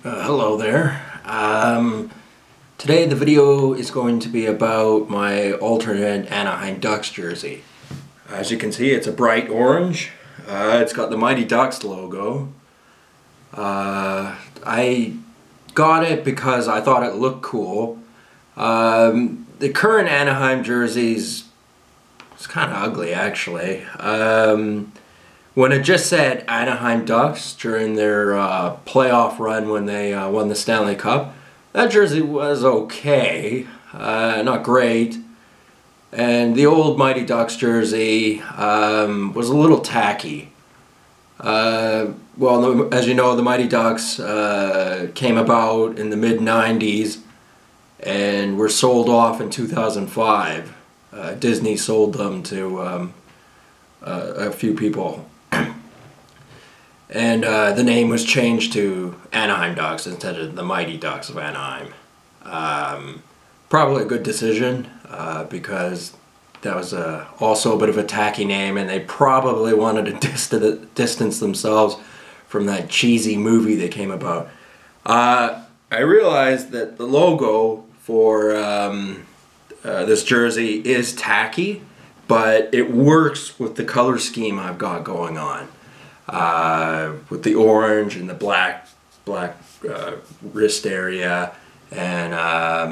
Hello there. Today the video is going to be about my alternate Anaheim Ducks jersey. As you can see, it's a bright orange. It's got the Mighty Ducks logo. I got it because I thought it looked cool. The current Anaheim jerseys, it's kind of ugly actually. When it just said Anaheim Ducks during their playoff run when they won the Stanley Cup, that jersey was okay, not great. And the old Mighty Ducks jersey was a little tacky. Well, as you know, the Mighty Ducks came about in the mid-90s and were sold off in 2005. Disney sold them to a few people. And the name was changed to Anaheim Ducks instead of the Mighty Ducks of Anaheim. Probably a good decision because that was also a bit of a tacky name, and they probably wanted to distance themselves from that cheesy movie that came about. I realized that the logo for this jersey is tacky, but it works with the color scheme I've got going on. With the orange and the black wrist area, and I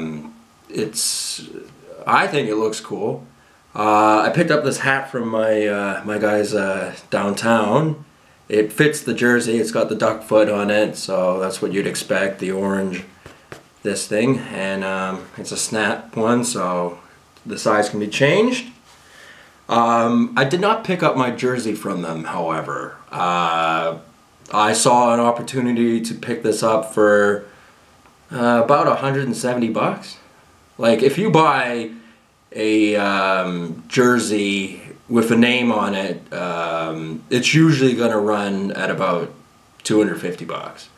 think it looks cool. I picked up this hat from my guys downtown. It fits the jersey. It's got the duck foot on it, so that's what you'd expect, the orange, this thing, and it's a snap one, so the size can be changed. I did not pick up my jersey from them, however. I saw an opportunity to pick this up for about 170 bucks. Like, if you buy a jersey with a name on it, it's usually going to run at about 250 bucks.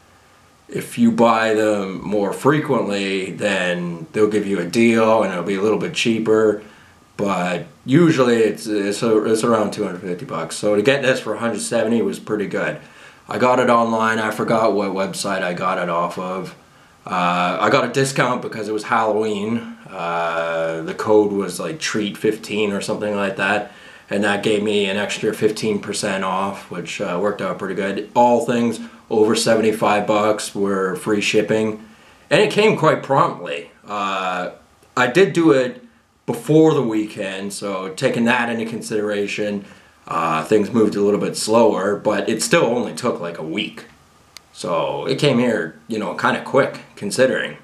If you buy them more frequently, then they'll give you a deal and it'll be a little bit cheaper. But usually it's around 250 bucks. So to get this for 170 was pretty good. I got it online. I forgot what website I got it off of. I got a discount because it was Halloween. The code was like treat15 or something like that, and that gave me an extra 15% off, which worked out pretty good. All things over 75 bucks were free shipping, and it came quite promptly. I did do it before the weekend, so taking that into consideration, things moved a little bit slower, but it still only took like a week. So it came here, kind of quick considering.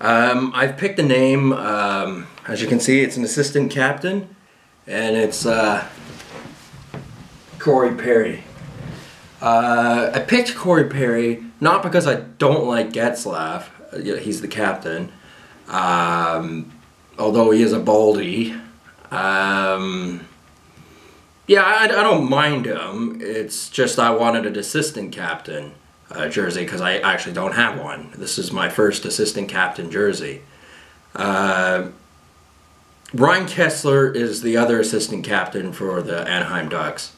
I've picked a name. As you can see, it's an assistant captain, and it's Corey Perry. I picked Corey Perry not because I don't like Getzlaf. He's the captain. Although he is a baldy. Yeah, I don't mind him. It's just I wanted an assistant captain jersey because I actually don't have one. This is my first assistant captain jersey. Ryan Kesler is the other assistant captain for the Anaheim Ducks.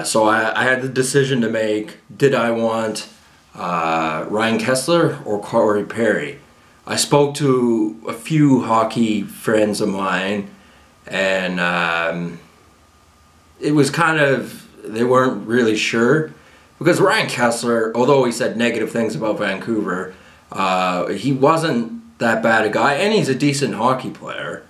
So I had the decision to make. Did I want Ryan Kesler or Corey Perry? I spoke to a few hockey friends of mine, and it was kind of, they weren't really sure, because Ryan Kesler, although he said negative things about Vancouver, he wasn't that bad a guy, and he's a decent hockey player.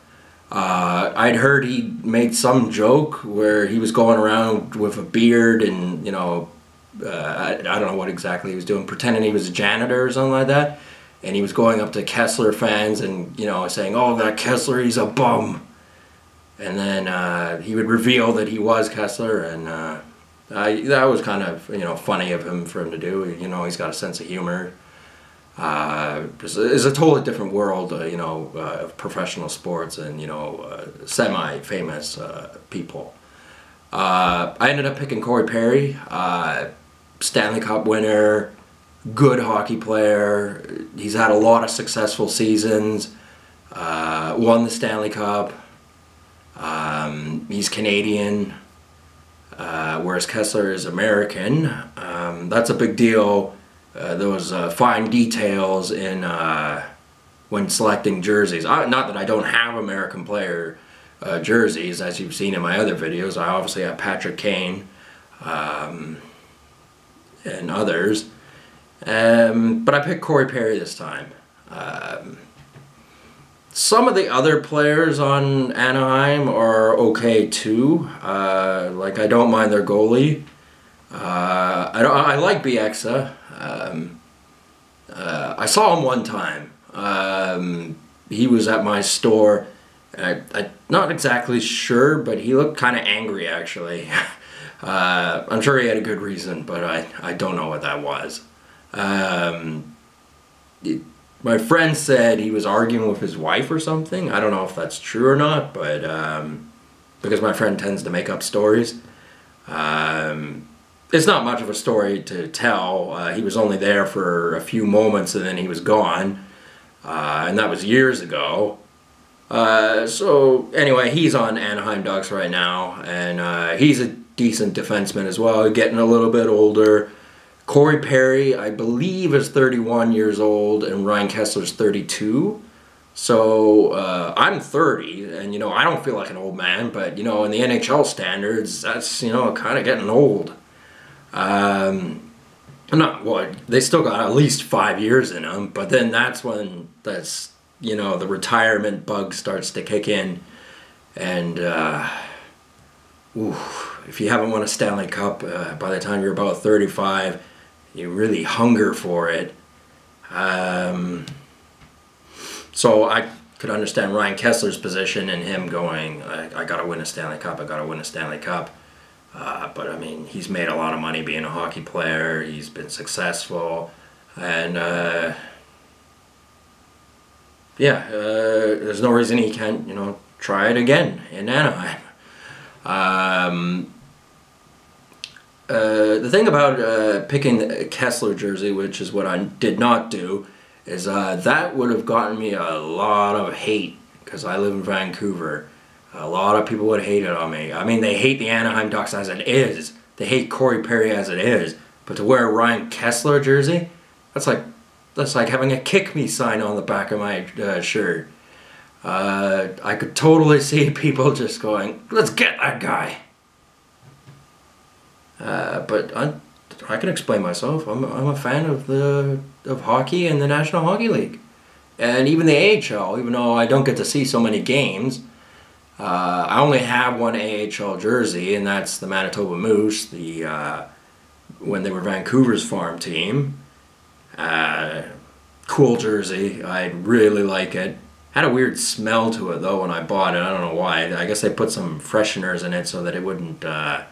I'd heard he made some joke where he was going around with a beard and, I don't know what exactly he was doing, pretending he was a janitor or something like that. And he was going up to Kesler fans and, saying, "Oh, that Kesler, he's a bum." And then he would reveal that he was Kesler, and that was kind of, funny of him for him to do. He's got a sense of humor. It's a totally different world, of professional sports and, semi-famous people. I ended up picking Corey Perry, Stanley Cup winner, good hockey player. He's had a lot of successful seasons, won the Stanley Cup. He's Canadian, whereas Kesler is American. That's a big deal those fine details in when selecting jerseys. Not that I don't have American player jerseys, as you've seen in my other videos. I obviously have Patrick Kane and others. But I picked Corey Perry this time. Some of the other players on Anaheim are okay too. Like, I don't mind their goalie. I like Bieksa. I saw him one time. He was at my store. I'm not exactly sure, but he looked kind of angry, actually. I'm sure he had a good reason, but I don't know what that was. My friend said he was arguing with his wife or something. I don't know if that's true or not, but because my friend tends to make up stories. It's not much of a story to tell. He was only there for a few moments and then he was gone. And that was years ago. So anyway, he's on Anaheim Ducks right now, and he's a decent defenseman as well, getting a little bit older. Corey Perry, I believe, is 31 years old, and Ryan Kesler's 32. So I'm 30, and I don't feel like an old man, but in the NHL standards, that's kind of getting old. They still got at least 5 years in them, but then that's when the retirement bug starts to kick in, and if you haven't won a Stanley Cup by the time you're about 35, you really hunger for it. So I could understand Ryan Kesler's position and him going, I gotta win a Stanley Cup, I gotta win a Stanley Cup. But I mean, he's made a lot of money being a hockey player, he's been successful, and there's no reason he can't, try it again in Anaheim. The thing about picking the Kesler jersey, which is what I did not do, is that would have gotten me a lot of hate because I live in Vancouver. A lot of people would hate it on me. I mean, they hate the Anaheim Ducks as it is. They hate Corey Perry as it is. But to wear a Ryan Kesler jersey, that's like having a kick me sign on the back of my shirt. I could totally see people just going, let's get that guy. But I can explain myself. I'm a fan of hockey and the National Hockey League, and even the AHL. Even though I don't get to see so many games, I only have one AHL jersey, and that's the Manitoba Moose. When they were Vancouver's farm team. Cool jersey. I really like it. Had a weird smell to it though when I bought it. I don't know why. I guess they put some fresheners in it so that it wouldn't. I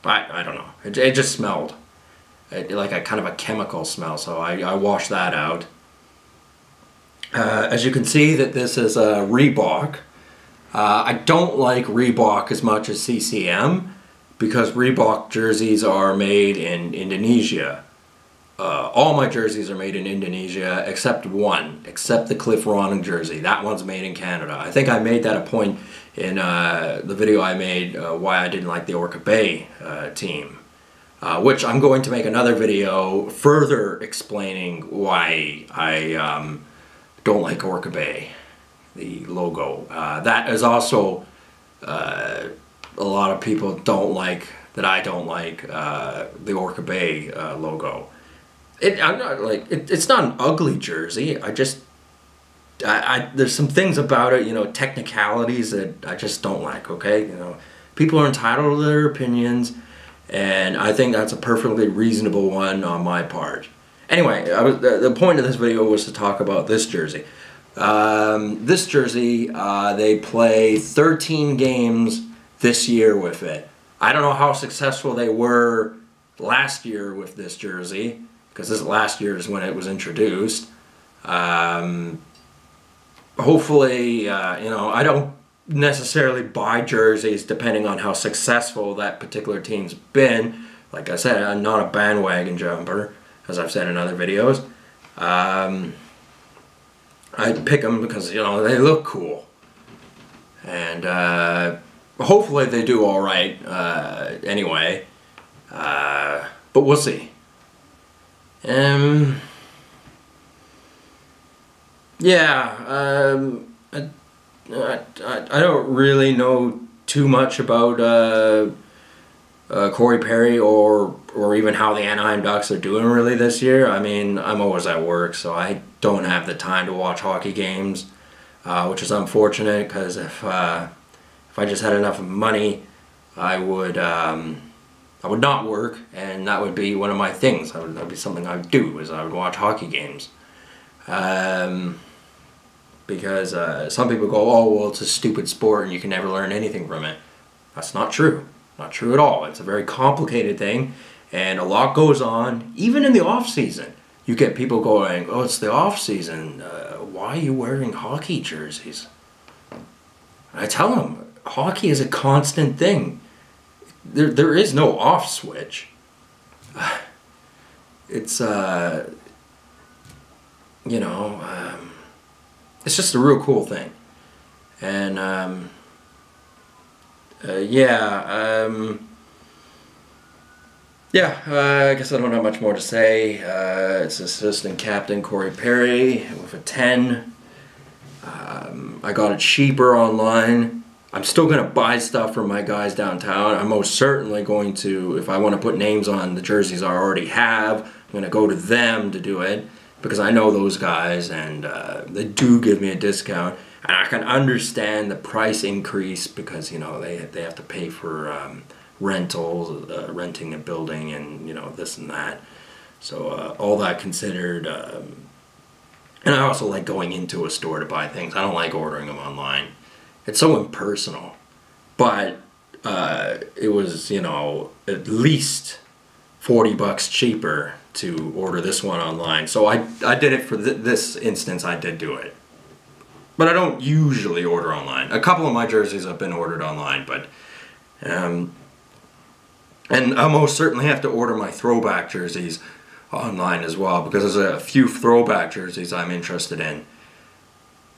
don't know. It just smelled like a kind of a chemical smell. So I washed that out. As you can see, that this is a Reebok. I don't like Reebok as much as CCM because Reebok jerseys are made in Indonesia. All my jerseys are made in Indonesia except one, except the Cliff Ronning jersey. That one's made in Canada. I think I made that a point in the video I made why I didn't like the Orca Bay team, which I'm going to make another video further explaining why I don't like Orca Bay, the logo. That is also a lot of people don't like, that I don't like the Orca Bay logo. It's not an ugly jersey. There's some things about it, technicalities that I just don't like. Okay, people are entitled to their opinions, and I think that's a perfectly reasonable one on my part. Anyway, the point of this video was to talk about this jersey. This jersey, they play 13 games this year with it. I don't know how successful they were last year with this jersey, because this last year is when it was introduced. Hopefully, I don't necessarily buy jerseys depending on how successful that particular team's been. Like I said, I'm not a bandwagon jumper, as I've said in other videos. I pick them because, they look cool. And hopefully they do all right anyway. But we'll see. Yeah, I don't really know too much about Corey Perry or even how the Anaheim Ducks are doing really this year. I mean, I'm always at work, so I don't have the time to watch hockey games, which is unfortunate because if I just had enough money, I would not work, and that would be one of my things. That would be something I would do, is I would watch hockey games. Because some people go, oh, well, it's a stupid sport and you can never learn anything from it. That's not true. Not true at all. It's a very complicated thing, and a lot goes on, even in the off season. You get people going, oh, it's the off season. Why are you wearing hockey jerseys? I tell them, hockey is a constant thing. There is no off switch. It's it's just a real cool thing, and I guess I don't have much more to say. It's assistant captain Corey Perry with a 10. I got it cheaper online. I'm still going to buy stuff from my guys downtown. I'm most certainly going to, if I want to put names on the jerseys I already have, I'm going to go to them to do it, because I know those guys, and they do give me a discount. And I can understand the price increase because, you know, they have to pay for rentals, renting a building, and, you know, this and that. So all that considered, and I also like going into a store to buy things. I don't like ordering them online. It's so impersonal. But it was, you know, at least $40 cheaper to order this one online. So I did it for this instance. I did do it. But I don't usually order online. A couple of my jerseys have been ordered online, but and I most certainly have to order my throwback jerseys online as well, because there's a few throwback jerseys I'm interested in.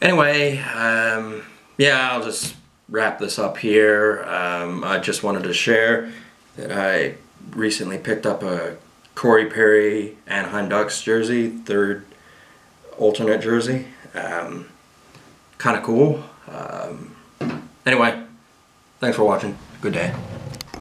Anyway, yeah, I'll just wrap this up here. I just wanted to share that I recently picked up a Corey Perry Anaheim Ducks jersey, third alternate jersey. Kind of cool. Anyway, thanks for watching. Good day.